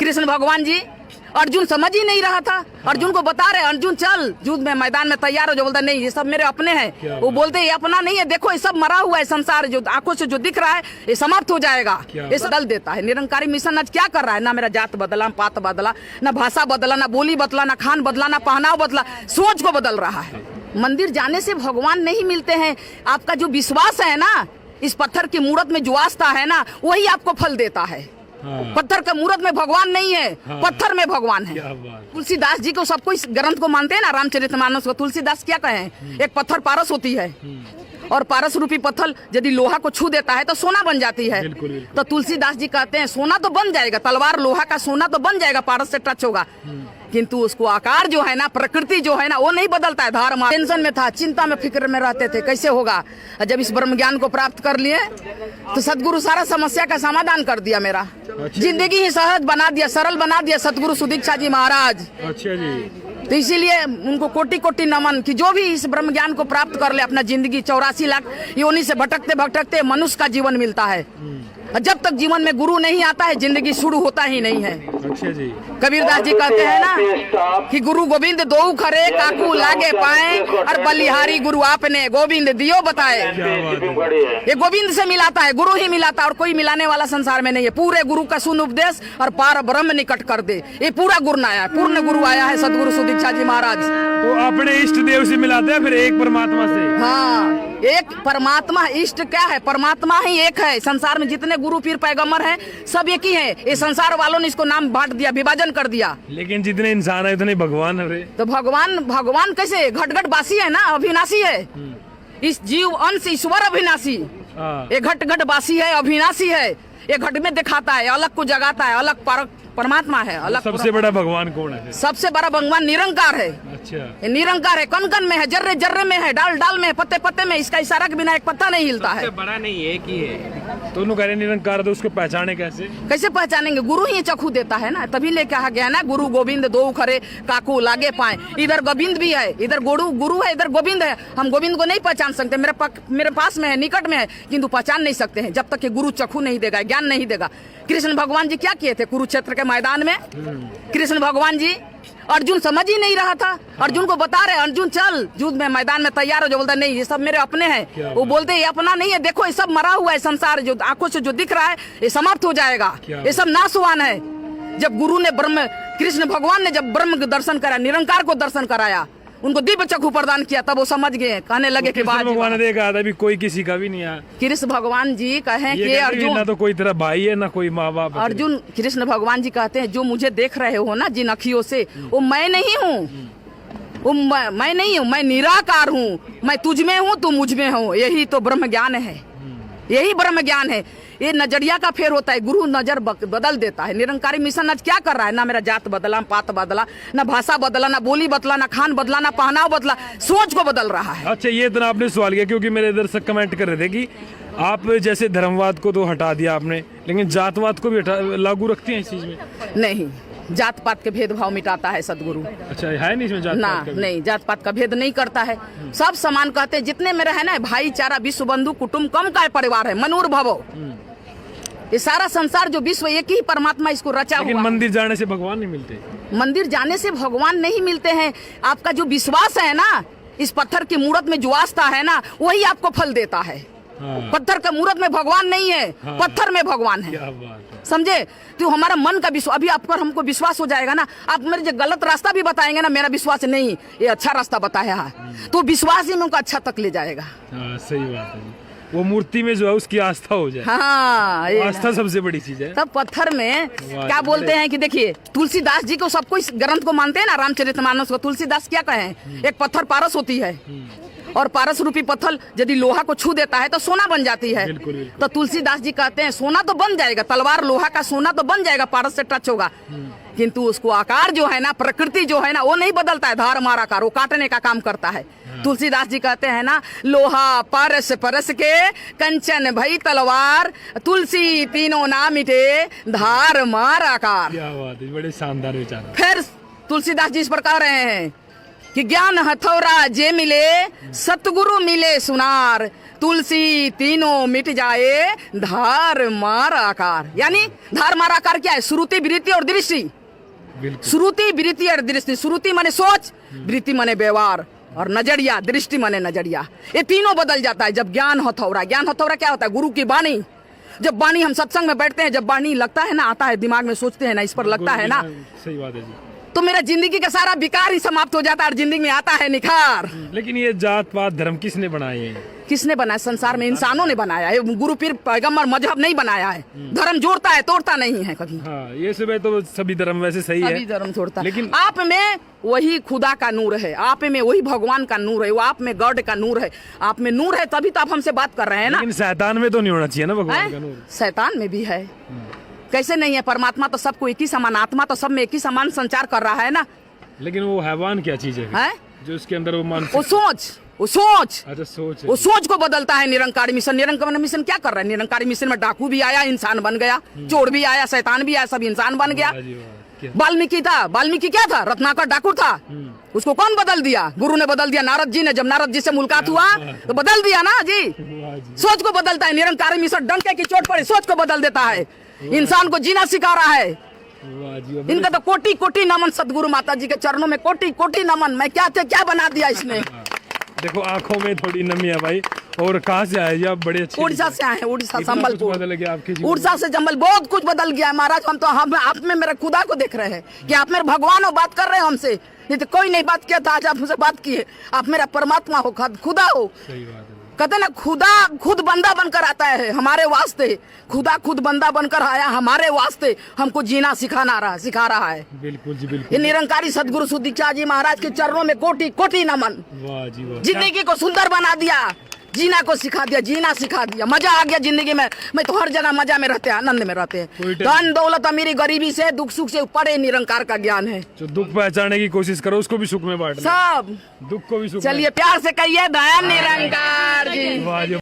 कृष्ण भगवान जी अर्जुन समझ ही नहीं रहा था। अर्जुन को बता रहे अर्जुन चल युद्ध में मैदान में तैयार हो। जो बोलता नहीं ये सब मेरे अपने हैं। वो बोलते ये अपना नहीं है, देखो ये सब मरा हुआ है, संसार जो आंखों से जो दिख रहा है ये समाप्त हो जाएगा। ये बदल देता है। निरंकारी मिशन आज क्या कर रहा है? ना मेरा जात बदला, पात बदला, ना भाषा बदला, ना बोली बदला, ना खान बदला, ना पहनाव बदला, सोच को बदल रहा है। मंदिर जाने से भगवान नहीं मिलते हैं। आपका जो विश्वास है ना, इस पत्थर की मूर्त में जो आस्था है ना, वही आपको फल देता है। पत्थर का मूर्त में भगवान नहीं है, पत्थर में भगवान है। तुलसीदास जी को सब कोई ग्रंथ को मानते हैं ना, रामचरितमानस को। तुलसीदास क्या कहे? एक पत्थर पारस होती है और पारस रूपी पत्थर यदि लोहा को छू देता है तो सोना बन जाती है। तो तुलसीदास जी कहते हैं सोना तो बन जाएगा, तलवार लोहा का सोना तो बन जाएगा, पारस से टच होगा, किंतु उसको आकार जो है ना, प्रकृति जो है ना, वो नहीं बदलता है। धर्म टेंशन में था, चिंता में, फिक्र में रहते थे, कैसे होगा। जब इस ब्रह्म ज्ञान को प्राप्त कर लिए तो सदगुरु सारा समस्या का समाधान कर दिया। मेरा जिंदगी ही सहज बना दिया, सरल बना दिया सदगुरु सुदीक्षा जी महाराज। अच्छा जी। तो इसीलिए उनको कोटि कोटि नमन कि जो भी इस ब्रह्म ज्ञान को प्राप्त कर ले, अपना जिंदगी 84 लाख योनि से भटकते भटकते मनुष्य का जीवन मिलता है। जब तक जीवन में गुरु नहीं आता है जिंदगी शुरू होता ही नहीं है। अच्छा जी। कबीरदास जी कहते हैं ना कि गुरु गोविंद दो खरे काकू लागे पाए, और बलिहारी गुरु आपने गोविंद दियो बताए। ये गोविंद से मिलाता है, गुरु ही मिलाता है, और कोई मिलाने वाला संसार में नहीं है। पूरे गुरु का सुन उपदेश और पार ब्रह्म निकट कर दे, ये पूरा गुरु आया है, पूर्ण गुरु आया है सदगुरु सुदीक्षा जी महाराज। तो अपने इष्ट देव से मिलाते हैं, फिर एक परमात्मा से। हाँ, एक परमात्मा। इष्ट क्या है? परमात्मा ही एक है। संसार में जितने गुरु पीर पैगंबर हैं सब एक ही है। ये संसार वालों ने इसको नाम बांट दिया, विभाजन कर दिया। लेकिन जितने इंसान है उतने भगवान है। तो भगवान कैसे? घट बासी है ना, अविनाशी है। इस जीव अंश ईश्वर अविनाशी, ये घट बासी है, अविनाशी है। ये घट में दिखाता है, अलग को जगाता है, अलग परमात्मा है, अलग। सबसे बड़ा भगवान कौन है? सबसे बड़ा भगवान निरंकार है। अच्छा। ये निरंकार है, कण कण में है, जर्रे जर्रे में है, डाल डाल में है, पत्ते पत्ते में। इसका इशारा के बिना एक पत्ता नहीं हिलता है। बड़ा नहीं, एक ही है। तो उन्होंने कह निरंकार, तो उसको पहचाने कैसे? कैसे पहचानेंगे? गुरु ही चखू देता है ना, तभी ले कहा गया ना गुरु गोविंद दो खरे काकू लागे पाए। इधर गोविंद भी है, इधर गुरु है, इधर गोविंद है। हम गोविंद को नहीं पहचान सकते, मेरे पास में है, निकट में है, किंतु पहचान नहीं सकते हैं जब तक कि गुरु चखू नहीं देगा, ज्ञान नहीं देगा। कृष्ण भगवान जी क्या किए थे कुरुक्षेत्र के मैदान में? कृष्ण भगवान जी अर्जुन समझ ही नहीं रहा था। अर्जुन को बता रहे अर्जुन चल युद्ध में मैदान में तैयार हो। जो बोलता नहीं ये सब मेरे अपने हैं। वो बोलते ये अपना नहीं है, देखो ये सब मरा हुआ है, संसार जो आंखों से जो दिख रहा है ये समाप्त हो जाएगा, ये सब नाशवान है। जब गुरु ने कृष्ण भगवान ने जब ब्रह्म के दर्शन कराया, निरंकार को दर्शन कराया, उनको दिव्य चक्षु प्रदान किया, तब वो समझ गए। कहने लगे कि भगवान ने देखा था, अभी कोई किसी का भी नहीं है। कृष्ण भगवान जी कहें कि अर्जुन ना तो कोई तेरा भाई है ना कोई माँ बाप। अर्जुन कृष्ण भगवान जी कहते हैं जो मुझे देख रहे हो ना जिन अखियों से, वो मैं नहीं हूँ, वो मैं नहीं हूँ, मैं निराकार हूँ। मैं तुझ में हूँ, तू मुझ में हो। यही तो ब्रह्म ज्ञान है, यही ब्रह्म ज्ञान है। ये नजरिया का फेर होता है, गुरु नजर बदल देता है। निरंकारी मिशन आज क्या कर रहा है? ना मेरा जात बदला, पात बदला, ना भाषा बदला, ना बोली बदला, ना खान बदला, ना पहनाव बदला, सोच को बदल रहा है। अच्छा, ये इतना आपने सवाल किया क्योंकि मेरे दर्शक कमेंट कर रहे थे कि आप जैसे धर्मवाद को तो हटा दिया आपने, लेकिन जातवाद को भी लागू रखती हैं इस चीज में? नहीं, जात पात के भेदभाव मिटाता है सदगुरु। अच्छा, है नहीं इसमें जात ना? पात का? नहीं, जात पात का भेद नहीं करता है। सब समान कहते हैं। जितने मेरा है ना भाईचारा, विश्व बंधु, कुटुंब कम का परिवार है, मनूर भवो। ये सारा संसार जो विश्व एक ही परमात्मा इसको रचा हुआ। लेकिन मंदिर जाने से भगवान नहीं मिलते। मंदिर जाने से भगवान नहीं मिलते हैं। आपका जो विश्वास है ना, इस पत्थर की मूर्त में जो आस्था है ना, वही आपको फल देता है। पत्थर का मूर्त में भगवान नहीं है, पत्थर में भगवान है। क्या बात है। समझे? तो हमारा मन का विश्वास, अभी आप पर हमको विश्वास हो जाएगा ना, आप मेरे जो गलत रास्ता भी बताएंगे ना, मेरा विश्वास नहीं ये अच्छा रास्ता बताया है, तो विश्वास ही में उनको अच्छा तक ले जाएगा। सही बात है। वो मूर्ति में जो है उसकी आस्था हो जाए। हाँ, आस्था सबसे बड़ी चीज है। तब पत्थर में क्या बोलते हैं कि देखिए तुलसीदास जी को सब कोई ग्रंथ को मानते हैं ना, रामचरितमानस को। तुलसीदास क्या कहें? एक पत्थर पारस होती है और पारस रूपी पत्थर यदि लोहा को छू देता है तो सोना बन जाती है। तो तुलसीदास जी कहते हैं सोना तो बन जाएगा, तलवार लोहा का सोना तो बन जाएगा, पारस से टच होगा, किंतु उसको आकार जो है ना, प्रकृति जो है ना, वो नहीं बदलता है। धार मार आकार वो काटने का काम करता है। तुलसीदास जी कहते हैं ना, लोहा परस परस के कंचन भई तलवार, तुलसी तीनों ना मिटे धार मार आकार। क्या बात है, बड़े शानदार विचार। फिर तुलसीदास जी इस प्रकार रहे हैं कि ज्ञान हथौरा जे मिले, सतगुरु मिले सुनार, तुलसी तीनों मिट जाए धार मार आकार। यानी धार मार आकार क्या है? श्रुति, वृत्ति और दृष्टि। बिल्कुल। श्रुति, वृत्ति और दृष्टि। श्रुति माने सोच, वृत्ति माने व्यवहार, और नजरिया, दृष्टि माने नजरिया। ये तीनों बदल जाता है जब ज्ञान हथौड़ा। ज्ञान हथौड़ा क्या होता है? गुरु की वाणी। जब वाणी, हम सत्संग में बैठते हैं, जब वाणी लगता है ना, आता है दिमाग में, सोचते हैं ना, इस पर लगता है ना, सही बात है जी। तो मेरा जिंदगी का सारा विकार ही समाप्त हो जाता है और जिंदगी में आता है निखार। लेकिन ये जात पात धर्म किसने बनाए हैं? किसने बनाया? संसार में इंसानों ने बनाया है। गुरु पीर पैगंबर मजहब नहीं बनाया है। धर्म जोड़ता है, तोड़ता नहीं है कभी। हाँ, ये सब है तो सभी धर्म वैसे सही है। सभी धर्म जोड़ता है। लेकिन आप में वही खुदा का नूर है, आप में वही भगवान का नूर है, वो आप में गॉड का नूर है। आप में नूर है तभी तो आप हमसे बात कर रहे हैं ना। लेकिन शैतान में तो नहीं होना चाहिए ना भगवान का नूर। शैतान में भी है। कैसे नहीं है? परमात्मा तो सबको एक ही समान, आत्मा तो सब में एक ही समान संचार कर रहा है ना। लेकिन वो हैवान क्या चीज है जो उसके अंदर वो मानसिक, वो सोच अच्छा सोच है। वो सोच को बदलता है निरंकारी मिशन। निरंकारी मिशन क्या कर रहा है? निरंकारी मिशन में डाकू भी आया, इंसान बन गया, चोर भी आया, शैतान भी आया, सब इंसान बन गया। वाल्मीकि था, वाल्मीकि क्या था? रत्नाकर डाकू था। उसको कौन बदल दिया? गुरु ने बदल दिया, नारद जी ने। जब नारद जी से मुलाकात हुआ तो बदल दिया ना जी। सोच को बदलता है निरंकारी मिशन। डंके की चोट पर सोच को बदल देता है, इंसान को जीना सिखा रहा है। इनका तो कोटि कोटि नमन सदगुरु माता जी के चरणों में, कोटि कोटि नमन। मैं क्या थे, क्या बना दिया इसने। देखो आंखों में थोड़ी नमी है भाई। और कहाँ से आए जी आप? बड़े अच्छे। उड़ीसा से आए हैं, उड़ीसा, इतना कुछ संबलपुर। बदल गया आपके जीवन उड़ीसा से जंबल, बहुत कुछ बदल गया है महाराज। हम आप में मेरे खुदा को देख रहे हैं कि आप मेरे भगवान हो, बात कर रहे हो हमसे। नहीं तो कोई नहीं बात किया था, आज आप मुझसे बात की है। आप मेरा परमात्मा हो, खुदा हो। सही बात है। कहते ना, खुदा खुद बंदा बनकर आता है हमारे वास्ते। खुदा खुद बंदा बनकर आया हमारे वास्ते, हमको जीना सिखा रहा है। बिल्कुल जी, ये बिल्कुल। निरंकारी सदगुरु सुदीक्षा जी महाराज के चरणों में कोटि कोटि नमन। वाह जी वाह। जिंदगी को सुंदर बना दिया, जीना को सिखा दिया, जीना सिखा दिया। मजा आ गया जिंदगी में। मैं तो हर जगह मजा में रहते हैं, आनंद में रहते हैं। धन दौलत अमीरी गरीबी से, दुख सुख से ऊपर निरंकार का ज्ञान है। जो दुख पहचानने की कोशिश करो उसको भी सुख में बांटना, सब दुख को भी सुख में। चलिए प्यार से कहिए, धन निरंकार जी। वाह जी।